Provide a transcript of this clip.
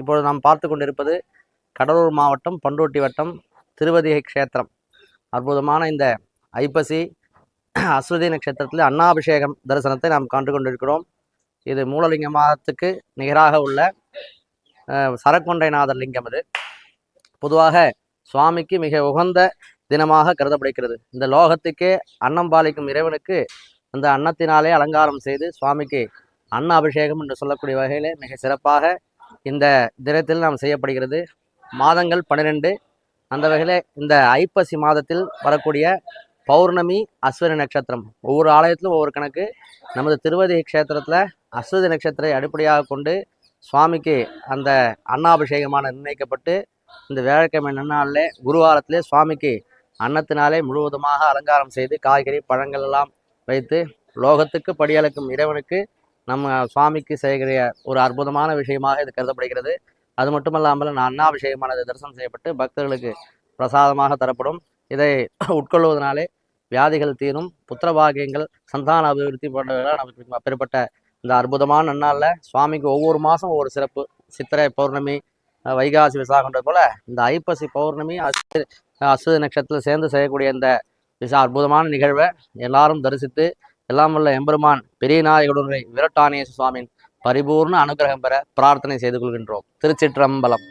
இப்பொழுது நாம் பார்த்து கொண்டிருப்பது கடலூர் மாவட்டம் பண்ருட்டி வட்டம் திருவதிகை க்ஷேத்திரம். அற்புதமான இந்த ஐப்பசி அஸ்வதி நட்சத்திரத்தில் அன்னாபிஷேகம் தரிசனத்தை நாம் கண்டு கொண்டிருக்கிறோம். இது மூலலிங்க மாதத்துக்கு நிகராக உள்ள சரக்கொண்டைநாதர் லிங்கம். இது பொதுவாக சுவாமிக்கு மிக உகந்த தினமாக கருதப்படுகிறது. இந்த லோகத்துக்கே அன்னம் பாலிக்கும் இறைவனுக்கு அந்த அன்னத்தினாலே அலங்காரம் செய்து சுவாமிக்கு அன்ன அபிஷேகம் என்று சொல்லக்கூடிய வகையிலே மிக சிறப்பாக இந்த தினத்தில் நாம் செய்யப்படுகிறது. மாதங்கள் 12. அந்த வகையில் இந்த ஐப்பசி மாதத்தில் வரக்கூடிய பௌர்ணமி அஸ்வினி நட்சத்திரம். ஒவ்வொரு ஆலயத்திலும் ஒவ்வொரு கணக்கு. நமது திருவதி க்ஷேத்திரத்தில் அஸ்வதி நட்சத்திரை அடிப்படையாக கொண்டு சுவாமிக்கு அந்த அன்னாபிஷேகமான நிர்ணயிக்கப்பட்டு இந்த வேலைக்கிழமை நன்னாளிலே குருவாரத்திலே சுவாமிக்கு அன்னத்தினாலே முழுவதுமாக அலங்காரம் செய்து காய்கறி பழங்கள் எல்லாம் வைத்து லோகத்துக்கு படியளக்கும் இறைவனுக்கு நம்ம சுவாமிக்கு செய்கிற ஒரு அற்புதமான விஷயமாக இது கருதப்படுகிறது. அது மட்டுமல்லாமல் அன்னாபிஷேகமானது தரிசனம் செய்யப்பட்டு பக்தர்களுக்கு பிரசாதமாக தரப்படும். இதை உட்கொள்வதனாலே வியாதிகள் தீரும், புத்திரபாகியங்கள், சந்தான அபிவிருத்தி போன்றவர்களால் நமக்கு அப்பேற்பட்ட இந்த அற்புதமான நன்னாளில் சுவாமிக்கு ஒவ்வொரு மாதம் ஒவ்வொரு சிறப்பு. சித்திரை பௌர்ணமி, வைகாசி விசாகன்றது போல இந்த ஐப்பசி பௌர்ணமி அஸ்வதி நட்சத்திரத்தில் சேர்ந்து செய்யக்கூடிய இந்த அற்புதமான நிகழ்வை எல்லாரும் தரிசித்து எல்லாம் உள்ள எம்பெருமான் பெரிய நாயகனுடைய விரட்டானேச சுவாமியின் பரிபூர்ண அனுகிரகம் பெற பிரார்த்தனை செய்து கொள்கின்றோம். திருச்சிற்றம்பலம்.